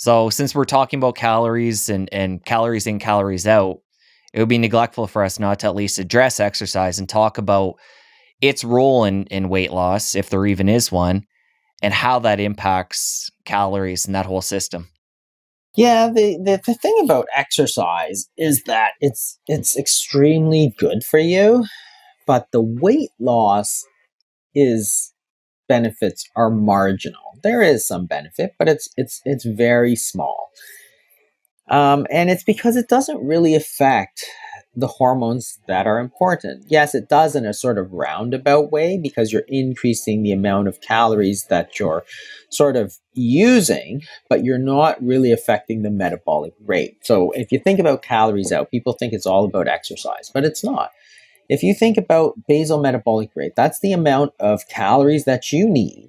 So since we're talking about calories and calories in, calories out, it would be neglectful for us not to at least address exercise and talk about its role in weight loss, if there even is one, and how that impacts calories and that whole system. Yeah, the thing about exercise is that it's extremely good for you, but the weight loss is benefits are marginal. There is some benefit, but it's very small. And it's because it doesn't really affect the hormones that are important. Yes, it does in a sort of roundabout way because you're increasing the amount of calories that you're sort of using, but you're not really affecting the metabolic rate. So if you think about calories out, people think it's all about exercise, but it's not. If you think about basal metabolic rate, that's the amount of calories that you need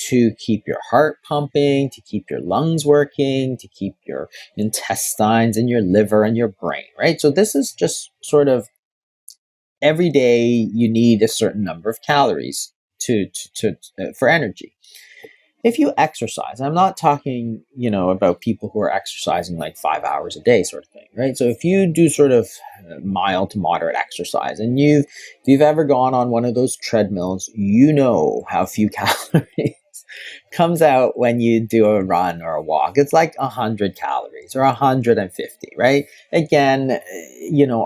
to keep your heart pumping, to keep your lungs working, to keep your intestines and your liver and your brain, right? So this is just sort of every day you need a certain number of calories for energy. If you exercise, I'm not talking, about people who are exercising like 5 hours a day sort of thing, right? So if you do sort of mild to moderate exercise and if you've ever gone on one of those treadmills, you know how few calories comes out when you do a run or a walk. It's like 100 calories or 150, right? Again,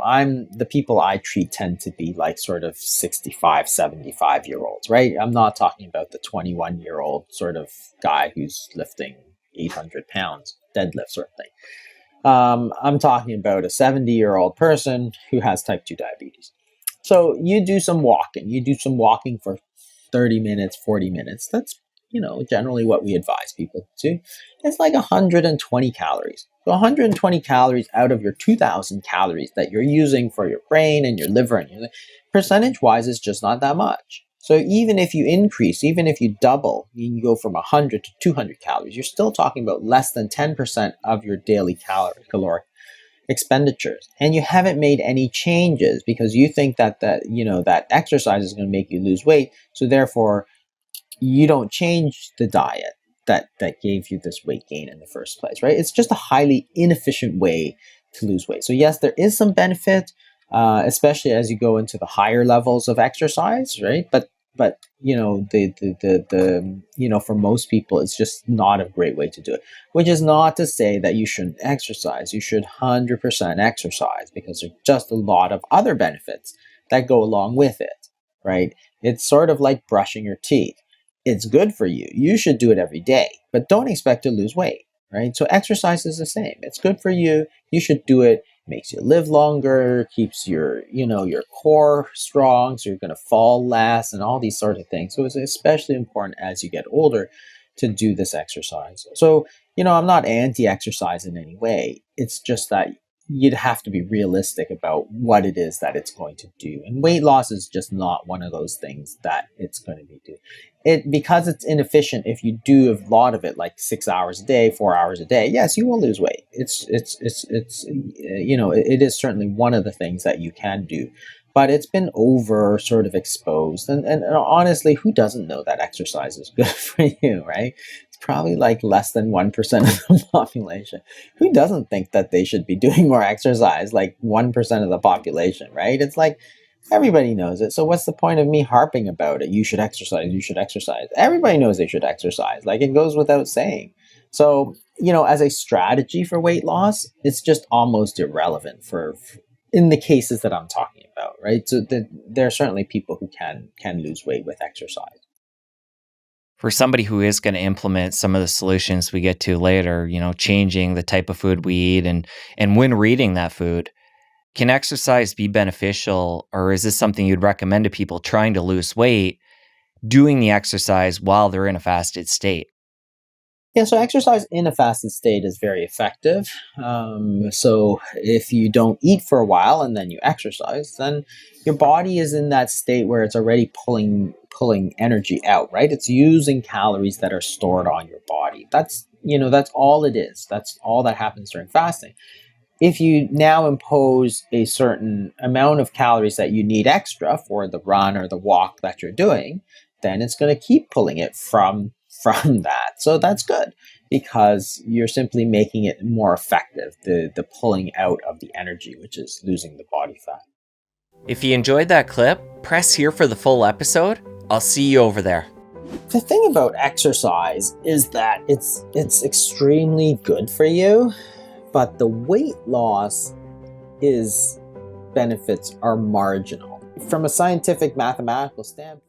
I'm the people I treat tend to be like sort of 65, 75-year-olds, right? I'm not talking about the 21-year-old sort of guy who's lifting 800 pounds, deadlift sort of thing. I'm talking about a 70-year-old person who has type 2 diabetes. So you do some walking for 30 minutes, 40 minutes. That's generally what we advise people to. It's like 120 calories. So 120 calories out of your 2,000 calories that you're using for your brain and your liver and your percentage-wise is just not that much. So even if you increase, even if you double, you go from 100 to 200 calories, you're still talking about less than 10% of your daily caloric expenditures, and you haven't made any changes because you think that exercise is going to make you lose weight. So therefore, you don't change the diet that gave you this weight gain in the first place, right? It's just a highly inefficient way to lose weight. So yes, there is some benefit, especially as you go into the higher levels of exercise, right? But for most people, it's just not a great way to do it. Which is not to say that you shouldn't exercise. You should 100% exercise because there's just a lot of other benefits that go along with it, right? It's sort of like brushing your teeth. It's good for you. You should do it every day, but don't expect to lose weight, right? So exercise is the same. It's good for you. You should do it. Makes you live longer, keeps your core strong, so you're going to fall less and all these sort of things. So it's especially important as you get older to do this exercise. So, I'm not anti-exercise in any way. It's just that you'd have to be realistic about what it is that it's going to do. And weight loss is just not one of those things that it's going to be doing. Because it's inefficient, if you do a lot of it, like 6 hours a day, 4 hours a day, yes, you will lose weight. It is certainly one of the things that you can do. But it's been over sort of exposed. And honestly, who doesn't know that exercise is good for you, right? It's probably like less than 1% of the population. Who doesn't think that they should be doing more exercise? Like 1% of the population, right? It's like everybody knows it. So what's the point of me harping about it? You should exercise. You should exercise. Everybody knows they should exercise. Like it goes without saying. So, as a strategy for weight loss, it's just almost irrelevant in the cases that I'm talking about, right? So there are certainly people who can lose weight with exercise. For somebody who is going to implement some of the solutions we get to later, changing the type of food we eat and when we're eating that food, can exercise be beneficial, or is this something you'd recommend to people trying to lose weight, doing the exercise while they're in a fasted state? Yeah, so exercise in a fasted state is very effective. So if you don't eat for a while and then you exercise, then your body is in that state where it's already pulling energy out, right? It's using calories that are stored on your body. That's all it is. That's all that happens during fasting. If you now impose a certain amount of calories that you need extra for the run or the walk that you're doing, then it's going to keep pulling it from that. So that's good. because you're simply making it more effective, the pulling out of the energy, which is losing the body fat. If you enjoyed that clip, press here for the full episode. I'll see you over there. The thing about exercise is that it's extremely good for you, but the weight loss benefits are marginal. From a scientific mathematical standpoint,